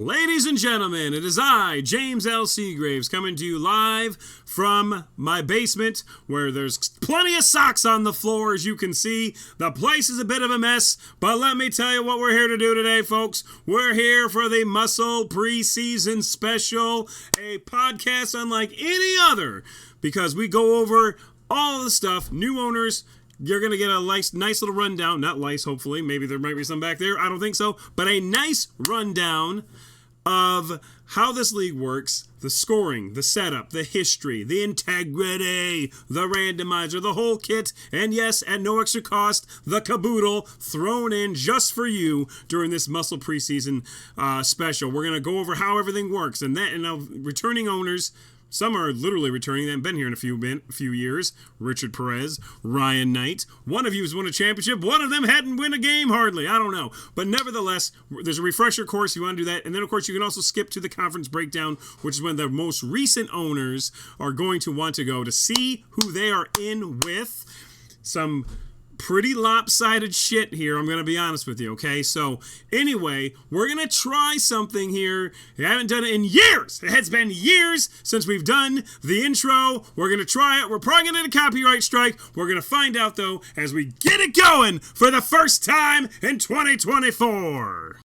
Ladies and gentlemen, it is I, James L. Seagraves, coming to you live from my basement where there's plenty of socks on the floor, as you can see. The place is a bit of a mess, but let me tell you what we're here to do today, folks. We're here for the Musl preseason special, a podcast unlike any other, because we go over all the stuff, new owners. You're going to get a nice little rundown, not lice, hopefully. Maybe there might be some back there. I don't think so. But a nice rundown of how this league works, the scoring, the setup, the history, the integrity, the randomizer, the whole kit, and yes, at no extra cost, the caboodle thrown in just for you during this Musl preseason special. We're going to go over how everything works, and returning owners. Some are literally returning. They haven't been here in a few years. Richard Perez, Ryan Knight. One of you has won a championship. One of them hadn't won a game hardly. I don't know. But nevertheless, there's a refresher course. You want to do that. And then, of course, you can also skip to the conference breakdown, which is when the most recent owners are going to want to go to see who they are in with. Some pretty lopsided shit here, I'm going to be honest with you, okay? So, anyway, we're going to try something here. We haven't done it in years. It has been years since we've done the intro. We're going to try it. We're probably going to get a copyright strike. We're going to find out, though, as we get it going for the first time in 2024.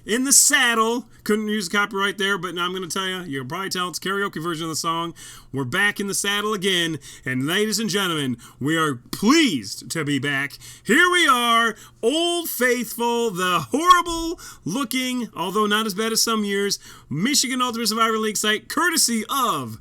In the saddle. Couldn't use copyright there, but now I'm going to tell you, you'll probably tell it's a karaoke version of the song. We're back in the saddle again, and ladies and gentlemen, we are pleased to be back. Here we are, Old Faithful, the horrible looking, although not as bad as some years, Michigan Ultimate Survivor League site, courtesy of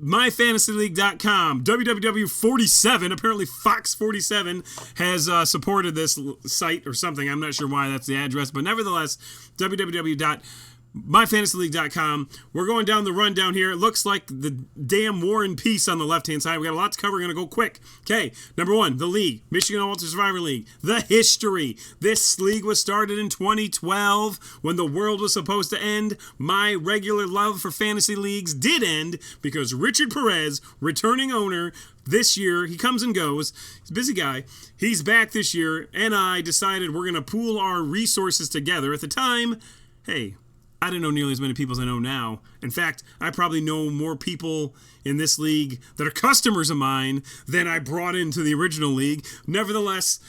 MyFantasyLeague.com. WWW47, apparently Fox47 has supported this site or something. I'm not sure why that's the address, but nevertheless, www.myfantasyleague.com. We're going down the rundown here. It looks like the damn War and Peace on the left-hand side. We got a lot to cover. We're going to go quick. Okay, number one, the league. Michigan Ultimate Survivor League. The history. This league was started in 2012 when the world was supposed to end. My regular love for fantasy leagues did end because Richard Perez, returning owner, this year, he comes and goes. He's a busy guy. He's back this year, and I decided we're going to pool our resources together. At the time, hey, I didn't know nearly as many people as I know now. In fact, I probably know more people in this league that are customers of mine than I brought into the original league. Nevertheless,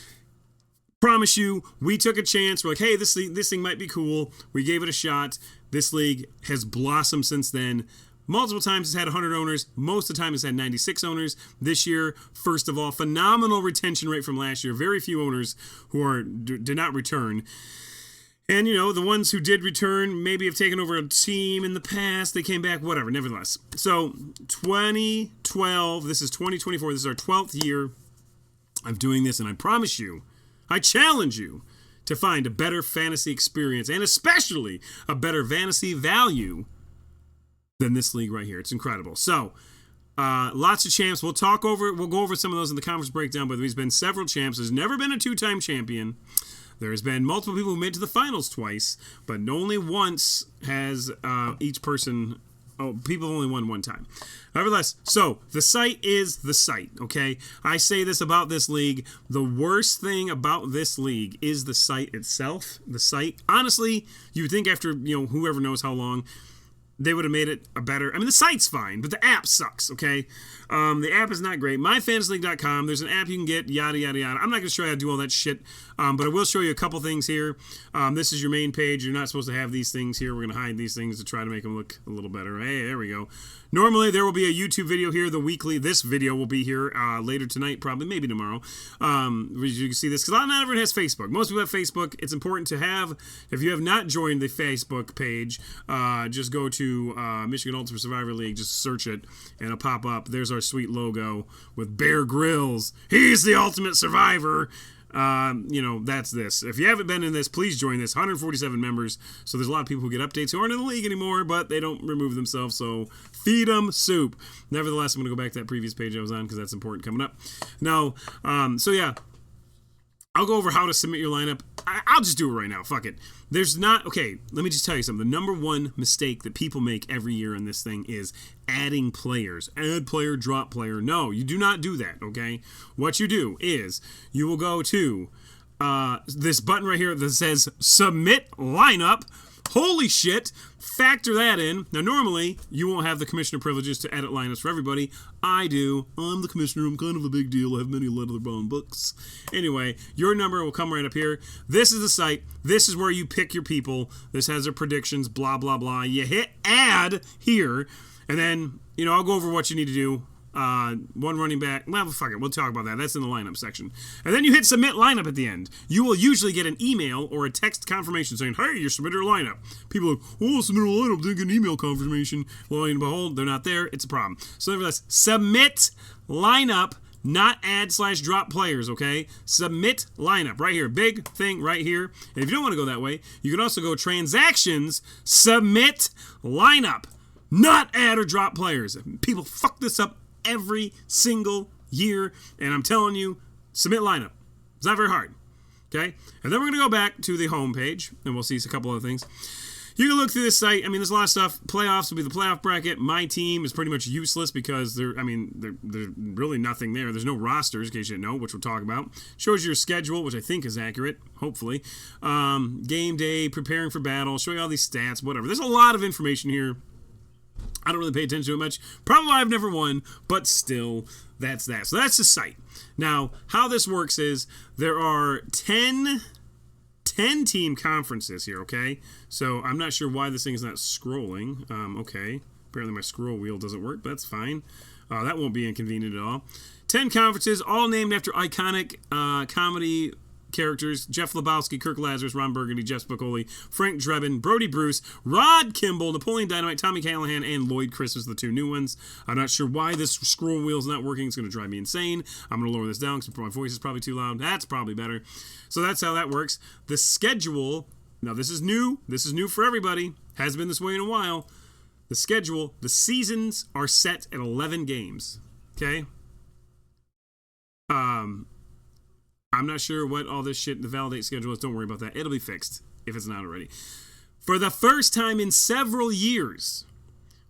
promise you, we took a chance. We're like, hey, this thing might be cool. We gave it a shot. This league has blossomed since then. Multiple times it's had 100 owners. Most of the time it's had 96 owners. This year, first of all, phenomenal retention rate from last year. Very few owners who did not return. And, you know, the ones who did return maybe have taken over a team in the past. They came back, whatever, nevertheless. So, 2012, this is 2024. This is our 12th year of doing this. And I promise you, I challenge you to find a better fantasy experience and especially a better fantasy value than this league right here. It's incredible. So, lots of champs. We'll go over some of those in the conference breakdown, but there's been several champs. There's never been a two-time champion. There's been multiple people who made it to the finals twice, but only once has each person... Oh, people only won one time. Nevertheless, so the site is the site, okay? I say this about this league. The worst thing about this league is the site itself. The site, honestly, you would think after, whoever knows how long, they would have made it a better... I mean, the site's fine, but the app sucks, okay? The app is not great. MyFantasyLeague.com, there's an app you can get, yada, yada, yada. I'm not going to show you how to do all that shit, but I will show you a couple things here. This is your main page. You're not supposed to have these things here. We're going to hide these things to try to make them look a little better. Hey, there we go. Normally, there will be a YouTube video here, this video will be here later tonight, probably, maybe tomorrow. You can see this, because not everyone has Facebook. Most people have Facebook. It's important to have, if you have not joined the Facebook page, just go to Michigan Ultimate Survivor League, just search it, and it'll pop up. There's our sweet logo with Bear Grylls. He's the Ultimate Survivor. you know, that's this. If you haven't been in this, please join this. 147 members. So there's a lot of people who get updates who aren't in the league anymore, but they don't remove themselves. So feed them soup. Nevertheless, I'm going to go back to that previous page I was on because that's important coming up. Now, so yeah, I'll go over how to submit your lineup. I'll just do it right now. Fuck it. There's not... Okay, let me just tell you something. The number one mistake that people make every year in this thing is adding players. Add player, drop player. No, you do not do that, okay? What you do is you will go to this button right here that says Submit Lineup. Holy shit. Factor that in. Now, normally, you won't have the commissioner privileges to edit lineups for everybody. I do. I'm the commissioner. I'm kind of a big deal. I have many leather-bound books. Anyway, your number will come right up here. This is the site. This is where you pick your people. This has their predictions, blah, blah, blah. You hit Add here, and then, you know, I'll go over what you need to do. One running back. Well, fuck it. We'll talk about that. That's in the lineup section. And then you hit submit lineup at the end. You will usually get an email or a text confirmation saying, hey, you submitted a lineup. People are like, oh, submit a lineup. Didn't get an email confirmation. Well, and behold, they're not there. It's a problem. So nevertheless, submit lineup, not add/drop players, okay? Submit lineup right here. Big thing right here. And if you don't want to go that way, you can also go transactions, submit lineup, not add or drop players. People fuck this up every single year, and I'm telling you, submit lineup. It's not very hard, okay? And then we're going to go back to the home page, and we'll see a couple other things. You can look through this site. I mean, there's a lot of stuff. Playoffs will be the playoff bracket. My team is pretty much useless because there's really nothing there. There's no rosters, in case you didn't know, which we'll talk about. Shows you your schedule, which I think is accurate, hopefully. Game day, preparing for battle, show you all these stats, whatever. There's a lot of information here. I don't really pay attention to it much. Probably I've never won, but still, that's that. So that's the site. Now, how this works is there are 10 team conferences here, okay? So I'm not sure why this thing is not scrolling. Okay. Apparently my scroll wheel doesn't work, but that's fine. That won't be inconvenient at all. 10 conferences, all named after iconic comedy characters: Jeff Lebowski, Kirk Lazarus, Ron Burgundy, Jeff Spicoli, Frank Drebin, Brody Bruce, Rod Kimball, Napoleon Dynamite, Tommy Callahan, and Lloyd Christmas, the two new ones. I'm not sure why this scroll wheel is not working. It's going to drive me insane. I'm going to lower this down because my voice is probably too loud. That's probably better. So that's how that works. The schedule, now this is new. This is new for everybody. Has been this way in a while. The schedule, the seasons are set at 11 games. Okay? I'm not sure what all this shit, the validate schedule is. Don't worry about that. It'll be fixed if it's not already. For the first time in several years,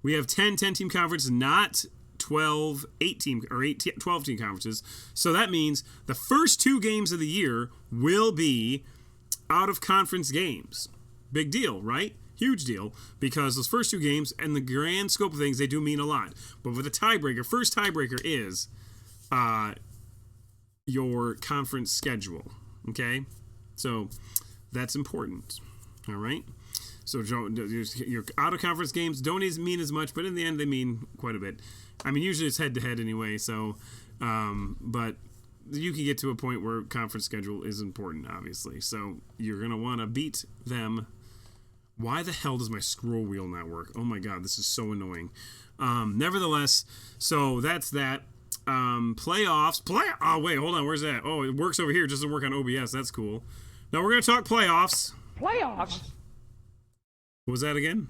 we have 10-team conferences, not 12 team conferences. So that means the first 2 games of the year will be out-of-conference games. Big deal, right? Huge deal, because those first 2 games, and the grand scope of things, they do mean a lot. But with a tiebreaker, first tiebreaker is your conference schedule, okay? So that's important, all right? So your out-of-conference games don't mean as much, but in the end, they mean quite a bit. I mean, usually it's head-to-head anyway, so, but you can get to a point where conference schedule is important, obviously. So you're going to want to beat them. Why the hell does my scroll wheel not work? Oh my God, this is so annoying. Nevertheless, so that's that. Playoffs. Oh, wait, hold on. Where's that? Oh, it works over here. It doesn't work on OBS. That's cool. Now we're going to talk playoffs. Playoffs? What was that again?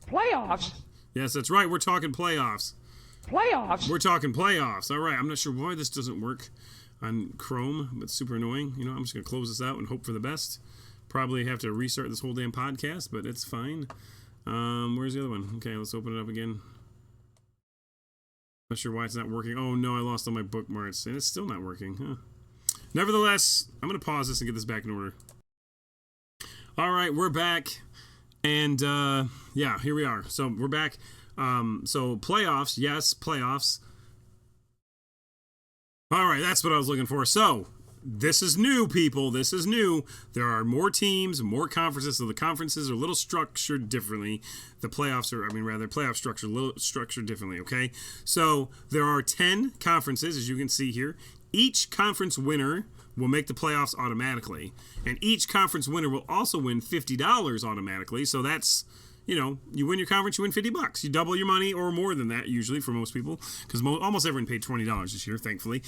Playoffs? Yes, that's right. We're talking playoffs. Playoffs? We're talking playoffs. All right. I'm not sure why this doesn't work on Chrome, but it's super annoying. You know, I'm just going to close this out and hope for the best. Probably have to restart this whole damn podcast, but it's fine. Where's the other one? Okay, let's open it up again. Not sure why it's not working. Oh no, I lost all my bookmarks, and it's still not working. Huh. Nevertheless, I'm going to pause this and get this back in order. All right, we're back. And, yeah, here we are. So we're back. So playoffs, yes, playoffs. All right, that's what I was looking for. So this is new, people. This is new. There are more teams, more conferences. So the conferences are a little structured differently. The playoffs are, playoff structure a little structured differently, okay? So there are 10 conferences, as you can see here. Each conference winner will make the playoffs automatically. And each conference winner will also win $50 automatically. So that's, you know, you win your conference, you win $50. You double your money or more than that usually for most people, because almost everyone paid $20 this year, thankfully.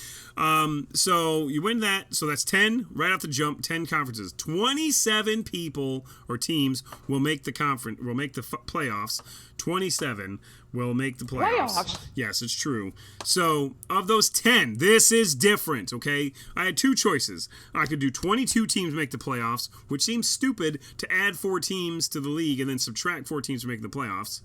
So you win that. So that's 10 right off the jump. 10 conferences. 27 people or teams will make the conference. Will make the playoffs. 27 will make the playoffs. Yes, it's true. So of those 10, this is different. Okay, I had two choices. I could do 22 teams make the playoffs, which seems stupid to add 4 teams to the league and then subtract 4 teams to make the playoffs.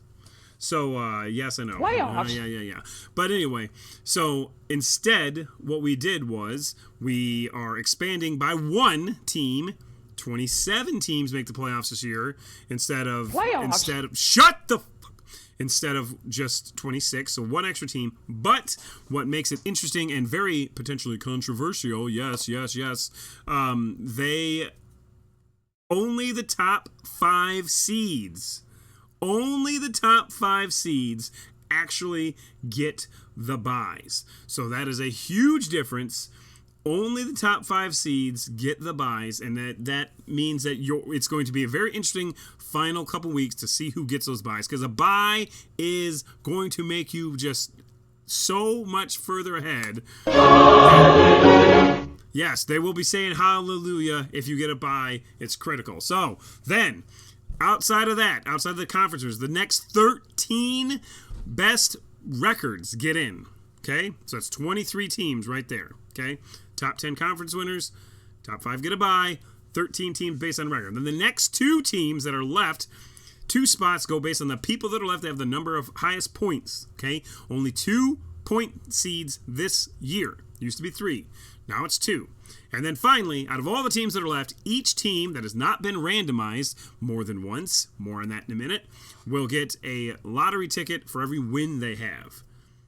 So, yes, I know. Playoffs? Yeah. But anyway, so instead, what we did was we are expanding by 1 team. 27 teams make the playoffs this year instead of instead of just 26, so 1 extra team. But what makes it interesting and very potentially controversial, yes, they only the top 5 seeds. Only the top 5 seeds actually get the buys. So that is a huge difference. Only the top 5 seeds get the buys, and that means that it's going to be a very interesting final couple weeks to see who gets those buys, because a buy is going to make you just so much further ahead. Yes, they will be saying hallelujah if you get a buy. It's critical. So then, outside of the conferences, the next 13 best records get in. Okay, so that's 23 teams right there. Okay, top 10 conference winners, top 5 get a bye, 13 teams based on record. Then the next 2 teams that are left, 2 spots go based on the people that are left that have the number of highest points. Okay, only 2 point seeds this year. Used to be 3, now it's 2. And then finally, out of all the teams that are left, each team that has not been randomized more than once, more on that in a minute, will get a lottery ticket for every win they have.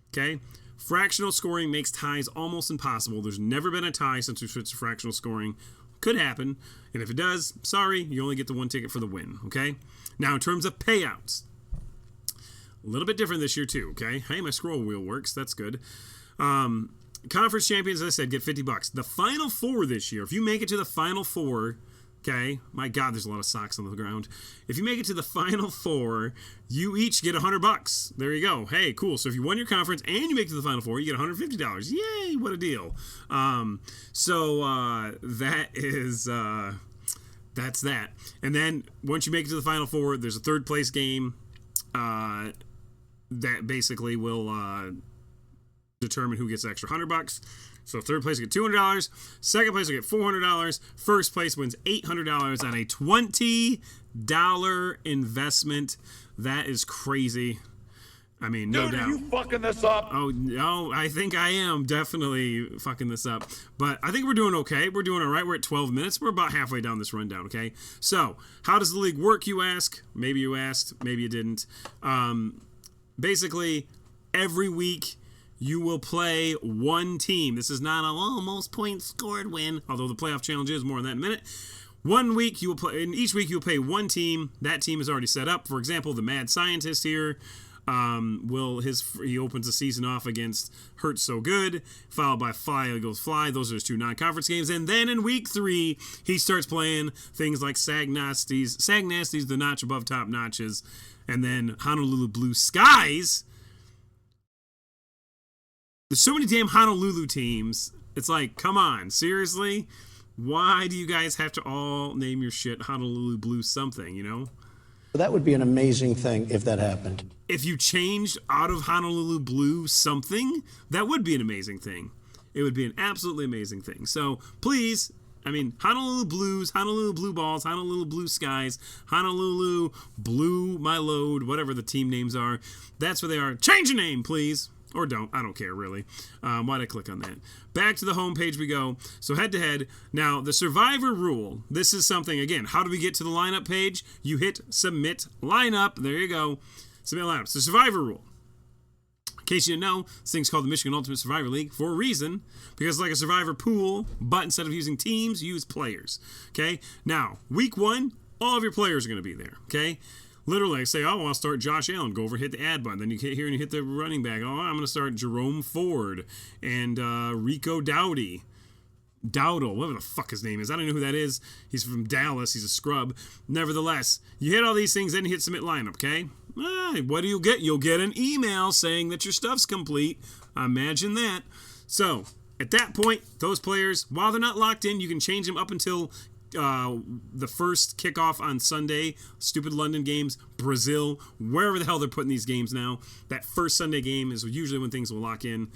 Okay? Fractional scoring makes ties almost impossible. There's never been a tie since we switched to fractional scoring. Could happen. And if it does, sorry, you only get the 1 ticket for the win. Okay? Now, in terms of payouts, a little bit different this year too. Okay? Hey, my scroll wheel works. That's good. Conference champions, as I said, get $50. The Final Four this year, if you make it to the Final Four, okay, my God, there's a lot of socks on the ground. If you make it to the Final Four, you each get $100. There you go. Hey, cool. So if you won your conference and you make it to the Final Four, you get $150. Yay, what a deal. That is... that's that. And then once you make it to the Final Four, there's a third place game that basically will... determine who gets the extra $100. So third place will get $200, second place will get $400, first place wins $800 on a $20 investment. That is crazy. I mean, no doubt. Are you fucking this up? Oh, no, I think I am definitely fucking this up. But I think we're doing okay. We're doing all right. We're at 12 minutes. We're about halfway down this rundown, okay? So, how does the league work, you ask? Maybe you asked. Maybe you didn't. Basically, every week... you will play 1 team. This is not a most points scored win, although the playoff challenge is more on that in a minute. 1 week you will play, and each week you will play 1 team. That team is already set up. For example, the mad scientist here he opens the season off against Hurts So Good, followed by Fly Eagles Fly. Those are his 2 non-conference games. And then in week 3, he starts playing things like Sag Nasty's, the notch above top notches, and then Honolulu Blue Skies. There's so many damn Honolulu teams. It's like, come on, seriously? Why do you guys have to all name your shit Honolulu Blue something, you know? That would be an amazing thing if that happened. If you changed out of Honolulu Blue something, that would be an amazing thing. It would be an absolutely amazing thing. So, please, I mean, Honolulu Blues, Honolulu Blue Balls, Honolulu Blue Skies, Honolulu Blue My Load, whatever the team names are. That's what they are. Change your name, please. Or don't. I don't care, really. Why'd I click on that? Back to the home page we go. So head-to-head. Now, the Survivor rule. This is something, again, how do we get to the lineup page? You hit Submit Lineup. There you go. Submit Lineup. It's the Survivor rule. In case you didn't know, this thing's called the Michigan Ultimate Survivor League for a reason. Because it's like a Survivor pool, but instead of using teams, use players. Okay? Now, week 1, all of your players are going to be there. Okay? Literally, I say, oh, I'll start Josh Allen. Go over, hit the add button. Then you hit here and you hit the running back. Oh, I'm going to start Jerome Ford and Rico Dowdy. Dowdle, whatever the fuck his name is. I don't know who that is. He's from Dallas. He's a scrub. Nevertheless, you hit all these things, then you hit submit lineup, okay? What do you get? You'll get an email saying that your stuff's complete. Imagine that. So, at that point, those players, while they're not locked in, you can change them up until the first kickoff on Sunday. Stupid London games, Brazil, wherever the hell they're putting these games now. That first Sunday game is usually when things will lock in.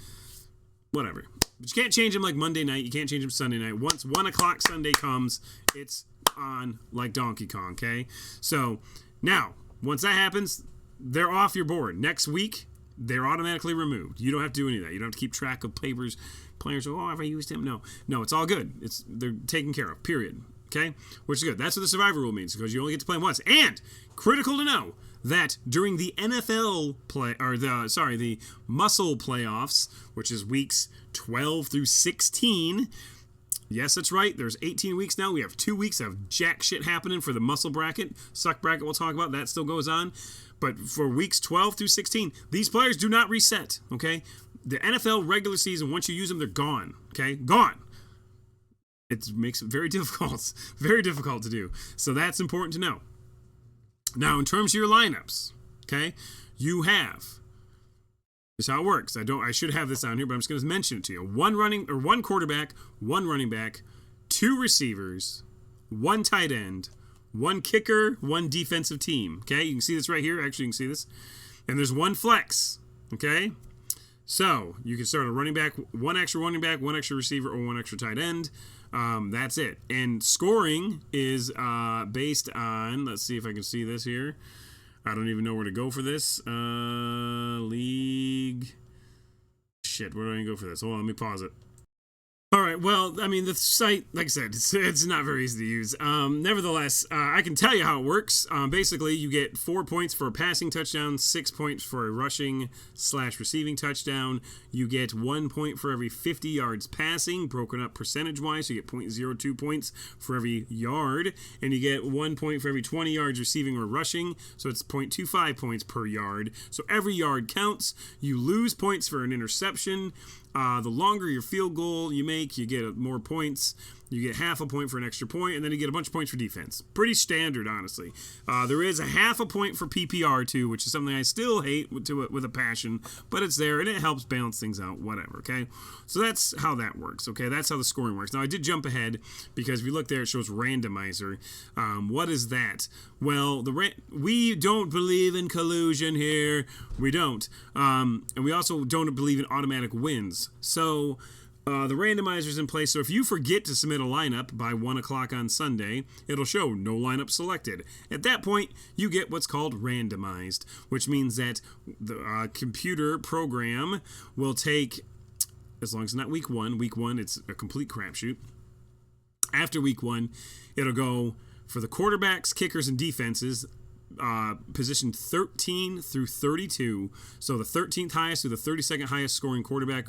Whatever. But you can't change them like Monday night. You can't change them Sunday night. Once 1 o'clock Sunday comes, it's on like Donkey Kong, okay? So, now, once that happens, they're off your board. Next week, they're automatically removed. You don't have to do any of that. You don't have to keep track of players. Oh, have I used him? No, it's all good. They're taken care of, period. Okay? Which is good. That's what the survivor rule means, because you only get to play them once. And, critical to know, that during the NFL the Musl playoffs, which is weeks 12 through 16. Yes, that's right. There's 18 weeks now. We have 2 weeks of jack shit happening for the Musl bracket. Suck bracket we'll talk about. That still goes on. But for weeks 12 through 16, these players do not reset, okay? The NFL regular season, once you use them, they're gone, okay? Gone. It makes it very difficult. Very difficult to do. So that's important to know. Now, in terms of your lineups, okay, you have, this is how it works. I should have this on here, but I'm just going to mention it to you. One quarterback, 1 running back, 2 receivers, 1 tight end, 1 kicker, 1 defensive team. Okay, you can see this right here. Actually, you can see this. And there's 1 flex. Okay, so you can start a running back, 1 extra running back, 1 extra receiver, or 1 extra tight end. That's it. And scoring is based on, let's see if I can see this here. I don't even know where to go for this. League. Shit, where do I go for this? Hold on, let me pause it. All right, well, I mean, the site, like I said, it's not very easy to use. Nevertheless, I can tell you how it works. Basically, you get 4 points for a passing touchdown, 6 points for a rushing/receiving touchdown. You get 1 point for every 50 yards passing, broken up percentage-wise. So you get 0.02 points for every yard, and you get 1 point for every 20 yards receiving or rushing. So it's 0.25 points per yard. So every yard counts. You lose points for an interception. The longer your field goal you make, you get more points. You get half a point for an extra point, and then you get a bunch of points for defense. Pretty standard, honestly. There is a half a point for PPR, too, which is something I still hate with a passion, but it's there, and it helps balance things out, whatever, okay? So that's how that works, okay? That's how the scoring works. Now, I did jump ahead, because if you look there, it shows Randomizer. What is that? Well, we don't believe in collusion here. We don't. And we also don't believe in automatic wins. So the randomizer's in place, so if you forget to submit a lineup by 1 o'clock on Sunday, it'll show no lineup selected. At that point, you get what's called randomized, which means that the computer program will take, as long as it's not week one, it's a complete crapshoot. After week 1, it'll go for the quarterbacks, kickers, and defenses, position 13 through 32. So the 13th highest to the 32nd highest scoring quarterback,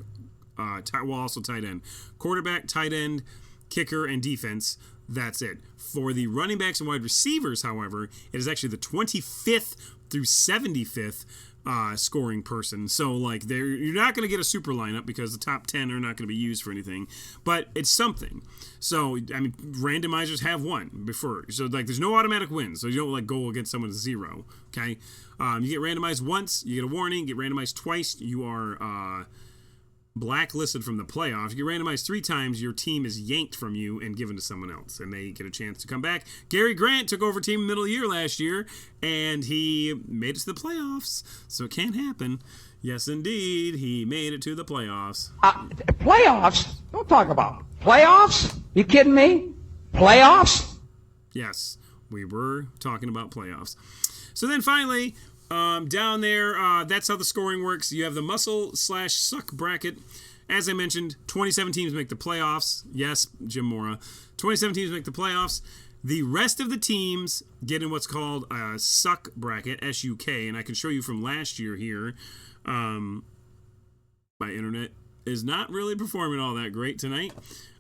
also tight end. Quarterback, tight end, kicker, and defense. That's it. For the running backs and wide receivers, however, it is actually the 25th through 75th scoring person. So, like, you're not going to get a super lineup because the top 10 are not going to be used for anything, but it's something. So, I mean, randomizers have one before. So, like, there's no automatic wins. So, you don't, like, go against someone 0, okay? You get randomized once, you get a warning. You get randomized twice, you are blacklisted from the playoffs. You get randomized 3 times, your team is yanked from you and given to someone else, and they get a chance to come back. Gary Grant took over team middle of the year last year, and he made it to the playoffs, so it can't happen. Yes, indeed, he made it to the playoffs. Playoffs? Don't talk about playoffs. You kidding me? Playoffs? Yes, we were talking about playoffs. So then finally, down there, that's how the scoring works. You have the Musl/Suck bracket. As I mentioned, 27 teams make the playoffs. Yes, Jim Mora. 27 teams make the playoffs. The rest of the teams get in what's called a Suck bracket, S-U-K, and I can show you from last year here. My internet is not really performing all that great tonight,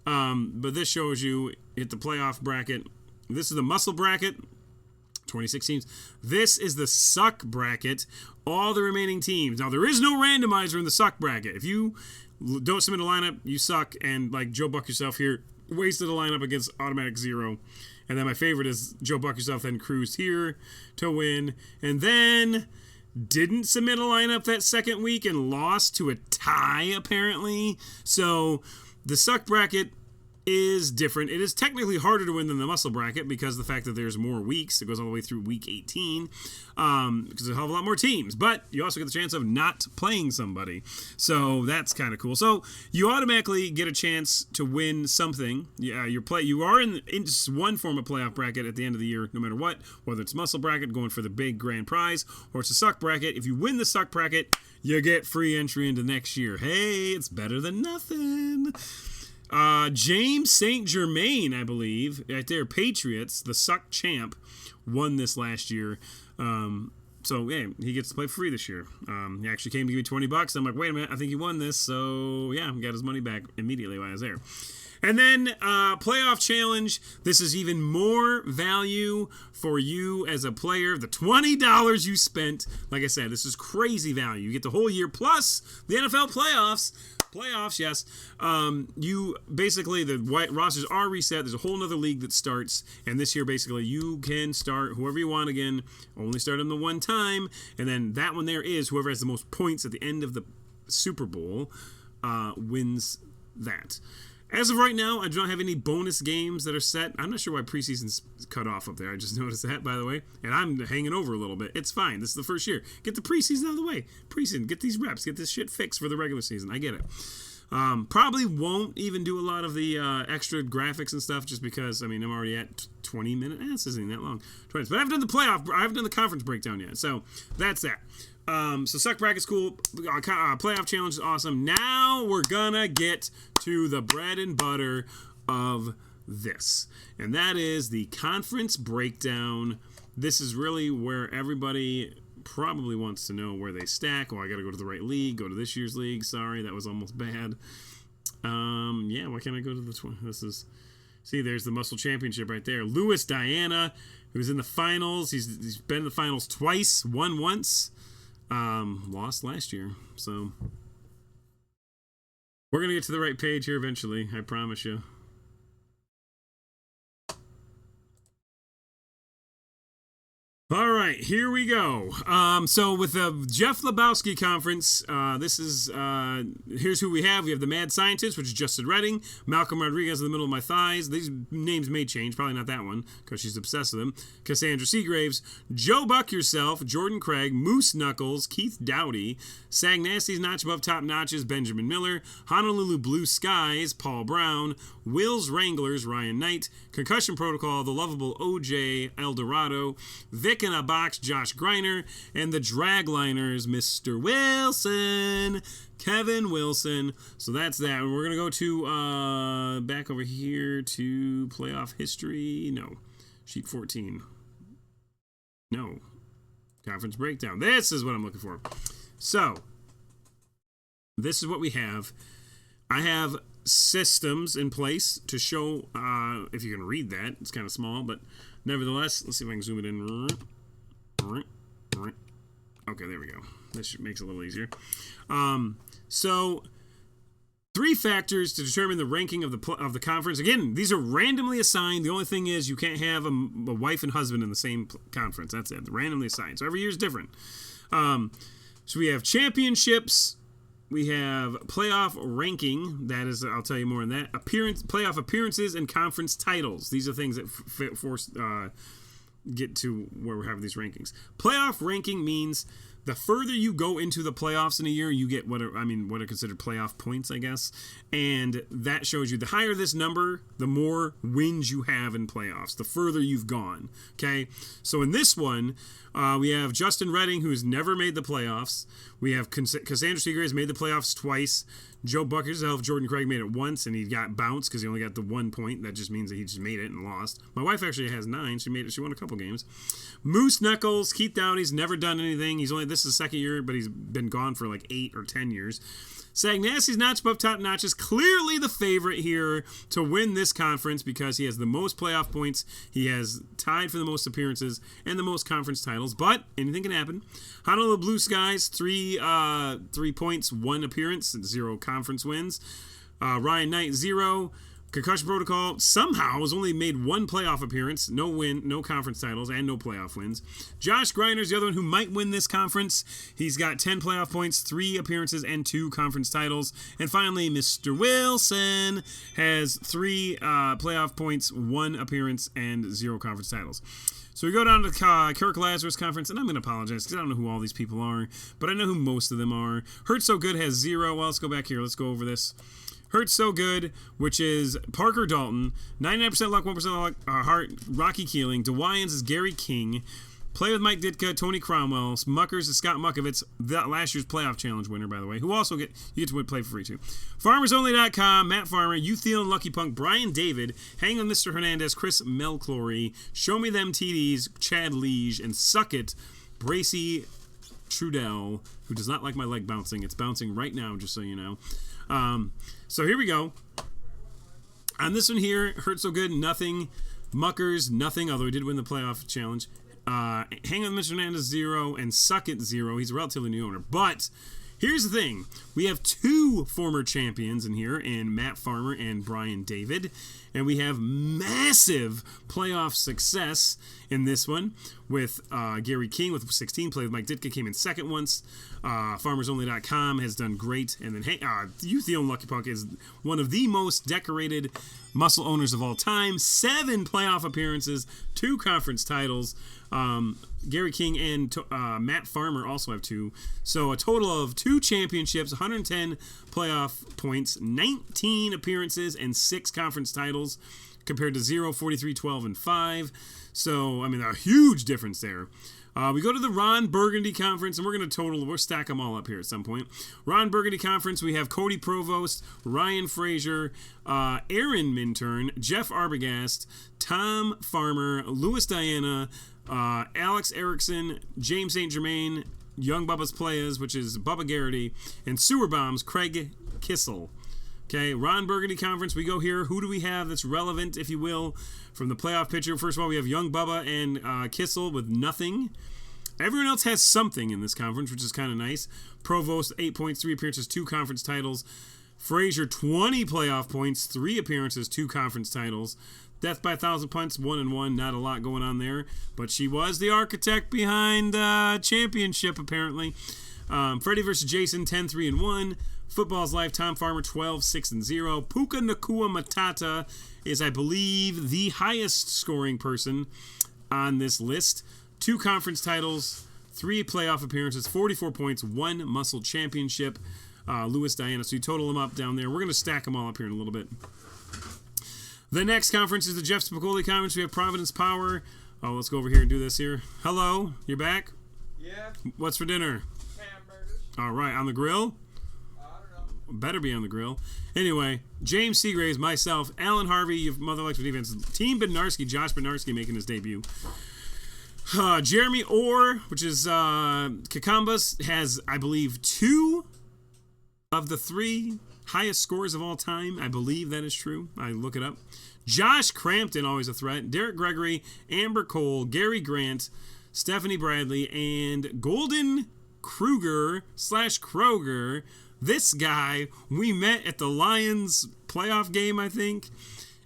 but this shows you hit the playoff bracket. This is the Musl bracket. 26 teams. This is the Suck bracket. All the remaining teams. Now, there is no randomizer in the Suck bracket. If you don't submit a lineup, you suck, and like Joe Buck yourself here, wasted a lineup against automatic 0. And then my favorite is Joe Buck Yourself, then cruised here to win. And then didn't submit a lineup that second week and lost to a tie, apparently. So the suck bracket is different. It is technically harder to win than the muscle bracket because of the fact that there's more weeks. It goes all the way through week 18 because there's a hell of a lot more teams. But you also get the chance of not playing somebody. So that's kind of cool. So you automatically get a chance to win something. Yeah, you are in just one form of playoff bracket at the end of the year, no matter what. Whether it's muscle bracket going for the big grand prize or it's a suck bracket. If you win the suck bracket, you get free entry into next year. Hey, it's better than nothing. James St. Germain, I believe, right there, Patriots, the suck champ, won this last year. So, yeah, he gets to play free this year. He actually came to give me $20. I'm like, wait a minute, I think he won this. So, yeah, got his money back immediately while I was there. And then playoff challenge. This is even more value for you as a player. The $20 you spent, like I said, this is crazy value. You get the whole year plus the NFL playoffs. Playoffs, yes. You basically, the white rosters are reset. There's a whole nother league that starts, and this year basically you can start whoever you want again. Only start them the one time, and then that one there is whoever has the most points at the end of the Super Bowl wins that. As of right now, I do not have any bonus games that are set. I'm not sure why preseason's cut off up there. I just noticed that, by the way. And I'm hanging over a little bit. It's fine. This is the first year. Get the preseason out of the way. Preseason. Get these reps. Get this shit fixed for the regular season. I get it. Probably won't even do a lot of the extra graphics and stuff just because, I mean, I'm already at 20 minutes. This isn't even that long. 20 minutes. But I haven't done I haven't done the conference breakdown yet. So that's that. So suck bracket's cool. Playoff challenge is awesome. Now we're gonna get to the bread and butter of this, and that is the conference breakdown. This is really where everybody probably wants to know where they stack. Oh, I gotta go to the right league. Go to this year's league. Sorry, that was almost bad. Yeah, why can't I go to this one? This is, see, there's the Muscle Championship right there. Louis Diana, who's in the finals. He's been in the finals twice. Won once. Lost last year. So we're gonna get to the right page here eventually, I promise you. All right, here we go. So with the Jeff Lebowski conference, this is here's who we have. We have the Mad Scientist, which is Justin Redding, Malcolm Rodriguez in the middle of my thighs. These names may change, probably not that one because she's obsessed with him. Cassandra Seagraves, Joe Buck Yourself, Jordan Craig, Moose Knuckles, Keith Dowdy, Sag Nasty's Notch Above Top Notches, Benjamin Miller, Honolulu Blue Skies, Paul Brown, Will's Wranglers, Ryan Knight, Concussion Protocol, The Lovable OJ, El Dorado, Vic in a Box, Josh Greiner, and the Dragliners, Mr. Wilson, Kevin Wilson. So that's that. And we're going to go to back over here to playoff history. No. Sheet 14. No. Conference breakdown. This is what I'm looking for. So, this is what we have. I have systems in place to show, if you can read that. It's kind of small, but nevertheless, let's see if I can zoom it in. Okay, there we go. This makes it a little easier. So, 3 factors to determine the ranking of the conference. Again, these are randomly assigned. The only thing is you can't have a wife and husband in the same conference. That's it. They're randomly assigned. So every year is different. So we have championships. We have playoff ranking. That is, I'll tell you more on that. Playoff appearances and conference titles. These are things that force get to where we're having these rankings. Playoff ranking means the further you go into the playoffs in a year, you get what are considered playoff points, I guess. And that shows you the higher this number, the more wins you have in playoffs, the further you've gone. Okay? So in this one, we have Justin Redding, who's never made the playoffs. We have Cassandra Seagraves made the playoffs twice. Joe Buck himself, Jordan Craig made it once, and he got bounced because he only got the 1 point. That just means that he just made it and lost. My wife actually has 9. She made it. She won a couple games. Moose Knuckles, Keith Dowdy's never done anything. This is the second year, but he's been gone for like 8 or 10 years. Sag Nasty's Notch Above Top Notch is clearly the favorite here to win this conference because he has the most playoff points. He has tied for the most appearances and the most conference titles, but anything can happen. Honolulu Blue Skies, 3 points, 1 appearance, 0 conference wins. Ryan Knight, 0. Concussion Protocol somehow has only made one playoff appearance, no win, no conference titles, and no playoff wins. Josh Greiner's the other one who might win this conference. He's got 10 playoff points, 3 appearances, and 2 conference titles. And finally, Mr. Wilson has 3 playoff points, 1 appearance, and 0 conference titles. So we go down to the Kirk Lazarus Conference, and I'm going to apologize because I don't know who all these people are, but I know who most of them are. Hurt So Good has 0. Well, let's go back here. Let's go over this. Hurt So Good, which is Parker Dalton, 99% luck, 1% luck, heart, Rocky Keeling. DeWyans is Gary King. Play with Mike Ditka, Tony Cromwell. Muckers is Scott Muckovitz, last year's playoff challenge winner, by the way, who also you get to play for free too. FarmersOnly.com, Matt Farmer, You Thielen, Lucky Punk, Brian David, Hang on Mr. Hernandez, Chris Melclory, Show Me Them TDs, Chad Liege, and Suck It, Bracy Trudell, who does not like my leg bouncing. It's bouncing right now, just so you know. So here we go. On this one here, Hurt So Good, nothing. Muckers, nothing, although he did win the playoff challenge. Hang on Mr. Hernandez, 0, and Suck It, 0. He's a relatively new owner. But here's the thing. We have 2 former champions in here, in Matt Farmer and Brian David. And we have massive playoff success in this one with Gary King with 16. Played with Mike Ditka, came in second once. FarmersOnly.com has done great. And then You Thielen Lucky Punk is one of the most decorated muscle owners of all time. 7 playoff appearances, 2 conference titles. Gary King and Matt Farmer also have 2. So a total of 2 championships, 110 playoff points, 19 appearances, and 6 conference titles compared to 0, 43, 12, and 5. So, I mean, a huge difference there. We go to the Ron Burgundy Conference, and we'll stack them all up here at some point. Ron Burgundy Conference, we have Cody Provost, Ryan Frazier, Aaron Minturn, Jeff Arbogast, Tom Farmer, Louis Diana, Alex Erickson, James St. Germain, Young Bubba's Playas, which is Bubba Garrity, and Sewer Bombs, Craig Kissel. Okay, Ron Burgundy Conference, we go here. Who do we have that's relevant, if you will, from the playoff picture? First of all, we have Young Bubba and Kissel with nothing. Everyone else has something in this conference, which is kind of nice. Provost, 8 points, 3 appearances, 2 conference titles. Frazier, 20 playoff points, 3 appearances, 2 conference titles. Death by 1,000 punts, 1-1. Not a lot going on there, but she was the architect behind championship, apparently. Freddie versus Jason, 10-3-1. Football's Life, Tom Farmer, 12-6-0. Puka Nakua Matata is, I believe, the highest scoring person on this list. 2 conference titles, 3 playoff appearances, 44 points, 1 muscle championship. Louis Diana. So you total them up down there. We're going to stack them all up here in a little bit. The next conference is the Jeff Spicoli Conference. We have Providence Power. Oh, let's go over here and do this here. Hello, you're back? Yeah. What's for dinner? Hamburgers. All right, on the grill? I don't know. Better be on the grill. Anyway, James Seagraves, myself, Alan Harvey, your Mother Likes for Defense, Team Bednarski, Josh Bednarski making his debut. Jeremy Orr, which is Kakambas, has, I believe, 2 of the 3 highest scores of all time. I believe that is true. I look it up. Josh Crampton, always a threat. Derek Gregory, Amber Cole, Gary Grant, Stephanie Bradley, and Golden Kruger / Kroger. This guy we met at the Lions playoff game, I think,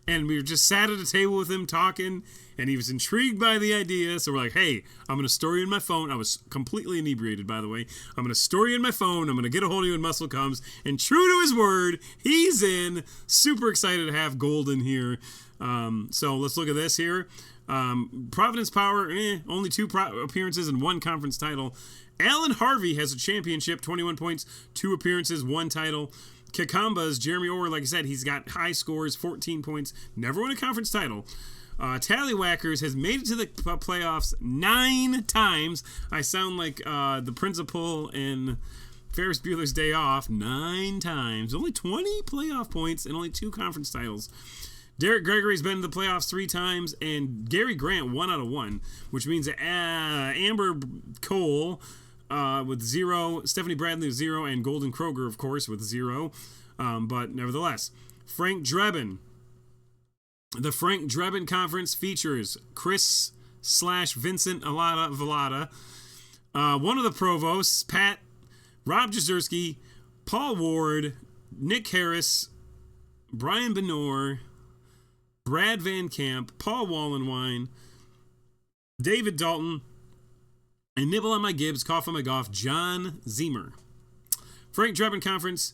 and we were just sat at a table with him talking, and he was intrigued by the idea. So we're like, hey, I'm going to store you in my phone. I was completely inebriated, by the way. I'm going to store you in my phone. I'm going to get a hold of you when Muscle comes. And true to his word, he's in. Super excited to have Golden here. So let's look at this here. Providence Power, only 2 appearances and 1 conference title. Alan Harvey has a championship, 21 points, 2 appearances, 1 title. Kakambas, Jeremy Orr, like I said, he's got high scores, 14 points, never won a conference title. Tallywhackers has made it to the playoffs 9 times. I sound like the principal in Ferris Bueller's Day Off. 9 times. Only 20 playoff points and only 2 conference titles. Derek Gregory's been in the playoffs 3 times, and Gary Grant 1 out of 1, which means Amber Cole with 0, Stephanie Bradley with 0, and Golden Kroger, of course, with 0. But nevertheless, Frank Drebin. The Frank Drebin Conference features Chris / Vincent Vallada, one of the provosts, Pat, Rob Jazerski, Paul Ward, Nick Harris, Brian Benor, Brad Van Camp, Paul Wallenwine, David Dalton, and nibble on my Gibbs, cough on my Goff, John Zemer. Frank Drebin Conference,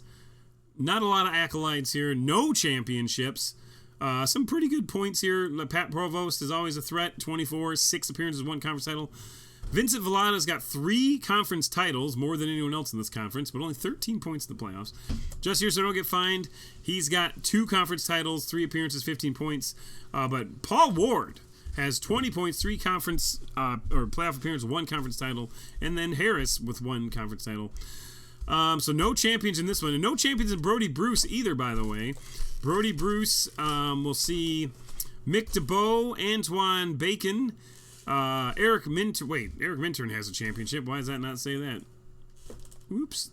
not a lot of acolytes here, no championships. Some pretty good points here. Pat Provost is always a threat, 24, 6 appearances, 1 conference title. Vincent Villada's got 3 conference titles, more than anyone else in this conference, but only 13 points in the playoffs. Just here so I don't get fined, he's got 2 conference titles, 3 appearances, 15 points. But Paul Ward has 20 points, 3 conference or playoff appearances, 1 conference title, and then Harris with 1 conference title. So no champions in this one, and no champions in Brody Bruce either, by the way. Brody Bruce, we'll see Mick DeBow, Antoine Bacon, Eric Minturn has a championship. Why does that not say that? Oops.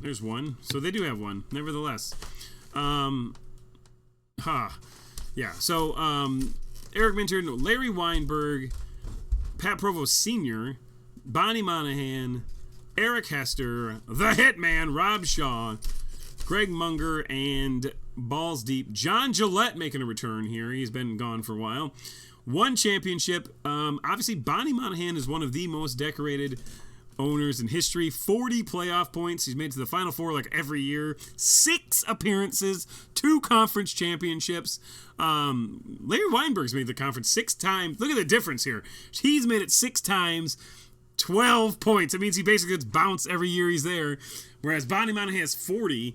There's one. So they do have one, nevertheless. Yeah, so Eric Minturn, Larry Weinberg, Pat Provost Sr., Bonnie Monahan, Eric Hester, the Hitman, Rob Shaw, Greg Munger, and Balls Deep. John Gillette making a return here. He's been gone for a while. 1 championship. Obviously, Bonnie Monahan is one of the most decorated owners in history. 40 playoff points. He's made it to the Final Four like every year. 6 appearances, 2 conference championships. Larry Weinberg's made the conference 6 times. Look at the difference here. He's made it 6 times. 12 points. It means he basically gets bounced every year he's there. Whereas Bonnie Monahan has 40.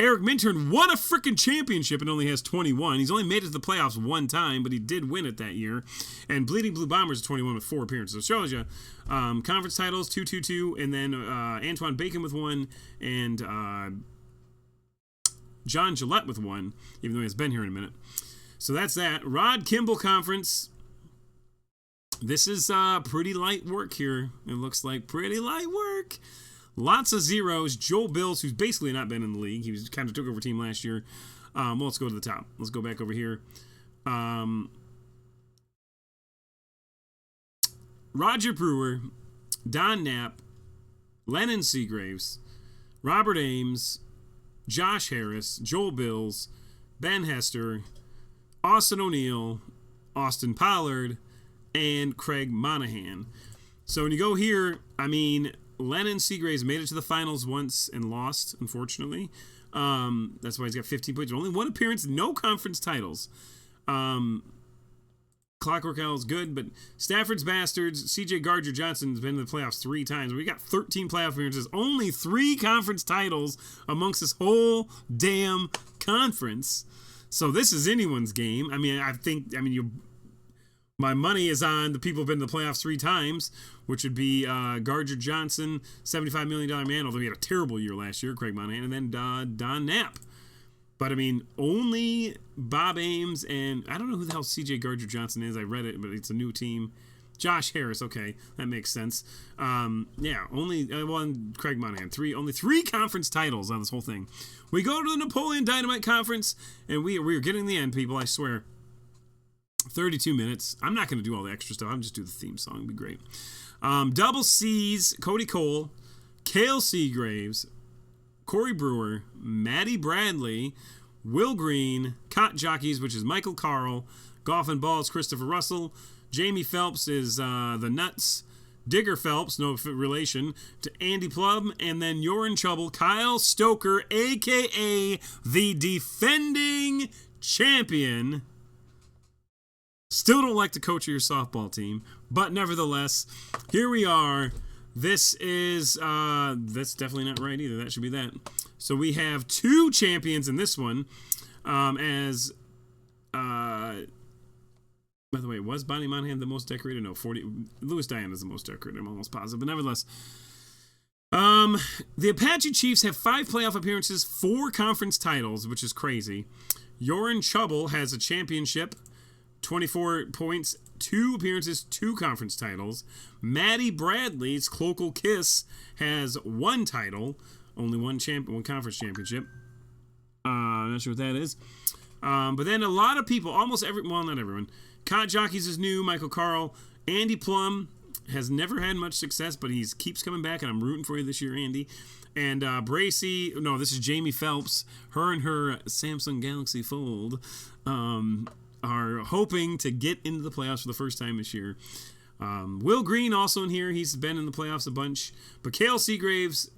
Eric Minturn won a freaking championship and only has 21. He's only made it to the playoffs 1 time, but he did win it that year. And Bleeding Blue Bombers is 21 with 4 appearances. So it shows you conference titles, 2, and then Antoine Bacon with 1, and John Gillette with 1, even though he's been here in a minute. So that's that. Rod Kimball Conference. This is pretty light work here. It looks like pretty light work. Lots of zeros. Joel Bills, who's basically not been in the league. He was kind of took over team last year. Well, let's go to the top. Let's go back over here. Roger Brewer, Don Knapp, Lennon Seagraves, Robert Ames, Josh Harris, Joel Bills, Ben Hester, Austin O'Neill, Austin Pollard, and Craig Monahan. So when you go here, I mean, Lennon Seagraves made it to the finals once and lost, unfortunately. That's why he's got 15 points. Only 1 appearance, no conference titles. Clockwork Owl is good, but Stafford's Bastards, C.J. Gardner-Johnson has been in the playoffs 3 times. We got 13 playoff appearances, only 3 conference titles amongst this whole damn conference. So this is anyone's game. My money is on the people who've been in the playoffs 3 times, which would be Gardner-Johnson, $75 million man, although he had a terrible year last year, Craig Monahan, and then Don Knapp. But, I mean, only Bob Ames and I don't know who the hell C.J. Gardner-Johnson is. I read it, but it's a new team. Josh Harris, okay, that makes sense. Only Craig Monahan. Only 3 conference titles on this whole thing. We go to the Napoleon Dynamite Conference, and we're getting the end, people, I swear. 32 minutes. I'm not going to do all the extra stuff. I'm just do the theme song. It'd be great. Double C's, Cody Cole, Cale Seagraves, Corey Brewer, Maddie Bradley, Will Green, Cot Jockeys, which is Michael Carl, Golf and Balls, Christopher Russell, Jamie Phelps is the Nuts, Digger Phelps, no relation, to Andy Plum, and then You're in Trouble, Kyle Stoker, a.k.a. the defending champion. Still don't like the coach of your softball team, but nevertheless, here we are. This is, that's definitely not right either. That should be that. So we have 2 champions in this one, by the way, was Bonnie Monahan the most decorated? No, 40. Louis Diane is the most decorated, I'm almost positive, but nevertheless. The Apache Chiefs have 5 playoff appearances, 4 conference titles, which is crazy. You're in Trouble has a championship, 24 points, 2 appearances, 2 conference titles. Maddie Bradley's Cloacal Kiss has 1 title, only 1 conference championship. Not sure what that is. But then a lot of people, not everyone. Cot Jockeys is new, Michael Carl. Andy Plum has never had much success, but he keeps coming back, and I'm rooting for you this year, Andy. And this is Jamie Phelps, her and her Samsung Galaxy Fold. are hoping to get into the playoffs for the first time this year. Will Green also in here. He's been in the playoffs a bunch. But Cale Seagraves,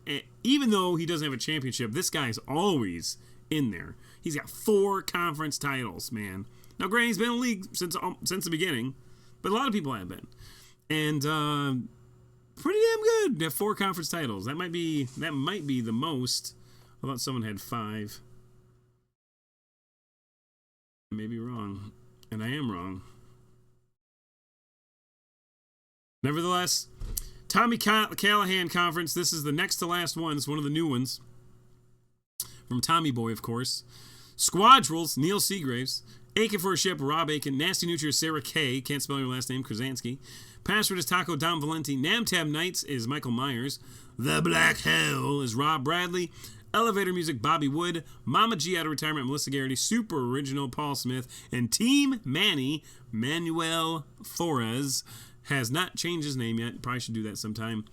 even though he doesn't have a championship, this guy's always in there. He's got 4 conference titles, man. Now, granted, he's been in the league since the beginning, but a lot of people have been. And pretty damn good to have 4 conference titles. That might be the most. I thought someone had 5. I may be wrong, and I am wrong. Nevertheless, Tommy Callahan Conference. This is the next to last one. It's one of the new ones. From Tommy Boy, of course. Squadrels, Neil Seagraves. Aiken for a Ship, Rob Aiken. Nasty Nutria, Sarah Kay. Can't spell your last name, Krasansky. Password is Taco Dom Valenti. Namtab Knights is Michael Myers. The Black Hell is Rob Bradley. Elevator Music, Bobby Wood. Mama G out of retirement, Melissa Garrity. Super Original, Paul Smith. And Team Manny, Manuel Flores. Has not changed his name yet. Probably should do that sometime.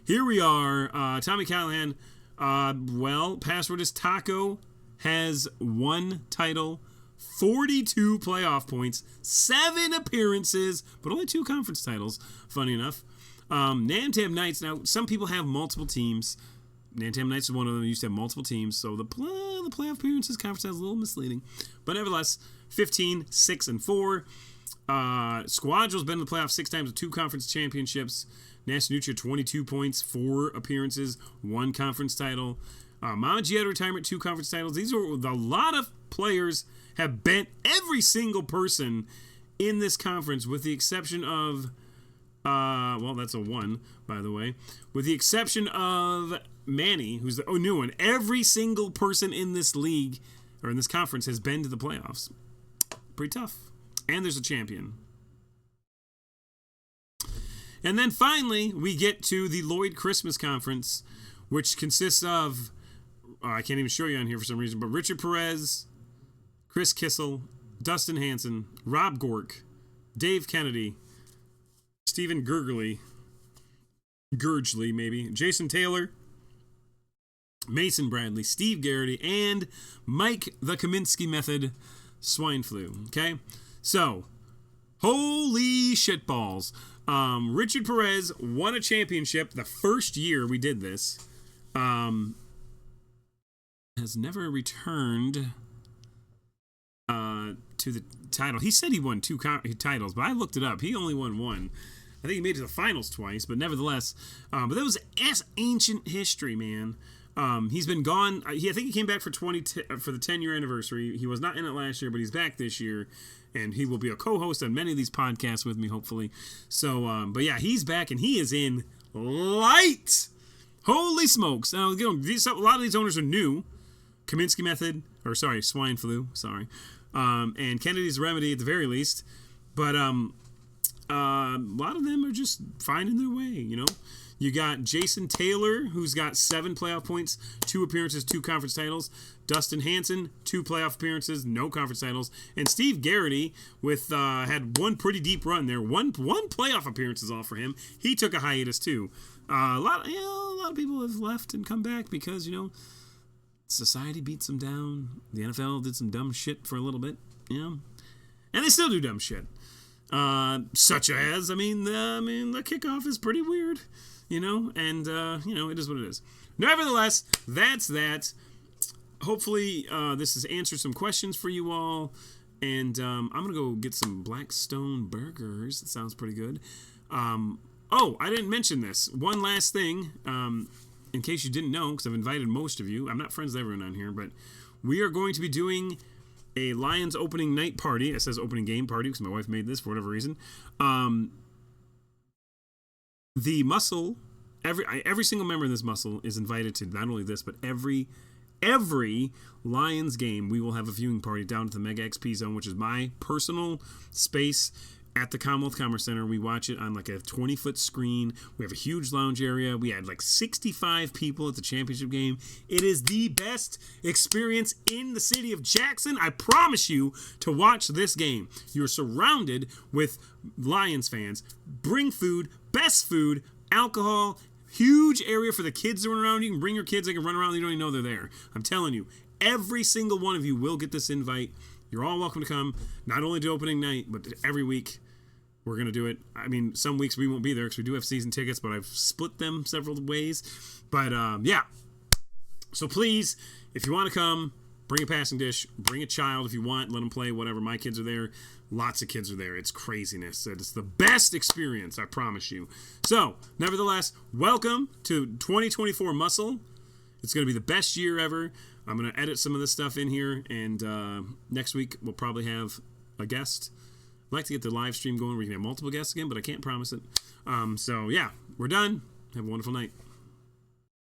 Here we are. Tommy Callahan. Password is Taco. Has 1 title, 42 playoff points, 7 appearances, but only 2 conference titles. Funny enough. Namtab Knights. Now, some people have multiple teams. Namtab Knights is one of them. Used to have multiple teams, so the playoff appearances conference is a little misleading. But nevertheless, 15, 6, and 4. Squadrel's been in the playoffs 6 times with 2 conference championships. Nasty Nutria 22 points, 4 appearances, 1 conference title. Mama G out of retirement, 2 conference titles. These are a lot of players have bent every single person in this conference, with the exception of that's a 1, by the way. With the exception of Manny, who's the new one. Every single person in this league or in this conference has been to the playoffs. Pretty tough. And there's a champion. And then finally, we get to the Lloyd Christmas Conference, which consists of, I can't even show you on here for some reason, but Richard Perez, Chris Kissel, Dustin Hanson, Rob Gork, Dave Kennedy, Stephen Gurgley, maybe, Jason Taylor, Mason Bradley, Steve Garrity, and Mike the Kaminsky Method Swine Flu. Okay? So, holy shitballs. Richard Perez won a championship the first year we did this. Has never returned to the title. He said he won 2 titles, but I looked it up. He only won 1. I think he made it to the finals twice, but nevertheless. But that was ancient history, man. He's been gone. I think he came back for the 10-year anniversary. He was not in it last year, but he's back this year, and he will be a co-host on many of these podcasts with me, hopefully. So, but yeah, he's back, and he is in light. Holy smokes! Now, a lot of these owners are new. Kaminsky Method, Swine Flu, and Kennedy's Remedy at the very least. But a lot of them are just finding their way, you know. You got Jason Taylor, who's got 7 playoff points, 2 appearances, 2 conference titles. Dustin Hanson, 2 playoff appearances, no conference titles. And Steve Garrity with had 1 pretty deep run there. One playoff appearance is all for him. He took a hiatus too. A lot of people have left and come back because, you know, society beats them down. The NFL did some dumb shit for a little bit, you know, and they still do dumb shit. Such as, the kickoff is pretty weird. You know, and, it is what it is. Nevertheless, that's that. Hopefully, this has answered some questions for you all. And I'm going to go get some Blackstone burgers. That sounds pretty good. I didn't mention this. One last thing, in case you didn't know, because I've invited most of you. I'm not friends with everyone on here, but we are going to be doing a Lions opening night party. It says opening game party because my wife made this for whatever reason. The Musl, every single member in this Musl is invited to not only this, but every Lions game. We will have a viewing party down at the Mega XP Zone, which is my personal space at the Commonwealth Commerce Center. We watch it on like a 20-foot screen. We have a huge lounge area. We had like 65 people at the championship game. It is the best experience in the city of Jackson. I promise you to watch this game. You're surrounded with Lions fans. Bring food, best food, alcohol, huge area for the kids to run around. You can bring your kids. They can run around. You don't even know they're there. I'm telling you, every single one of you will get this invite. You're all welcome to come, not only to opening night, but every week. We're going to do it. I mean, some weeks we won't be there because we do have season tickets, but I've split them several ways. But, yeah. So please, if you want to come, bring a passing dish. Bring a child if you want. Let them play, whatever. My kids are there. Lots of kids are there. It's craziness. It's the best experience, I promise you. So, nevertheless, welcome to 2024 Musl. It's going to be the best year ever. I'm going to edit some of this stuff in here, and next week we'll probably have a guest. I'd like to get the live stream going where we can have multiple guests again, but I can't promise it. So, yeah, we're done. Have a wonderful night.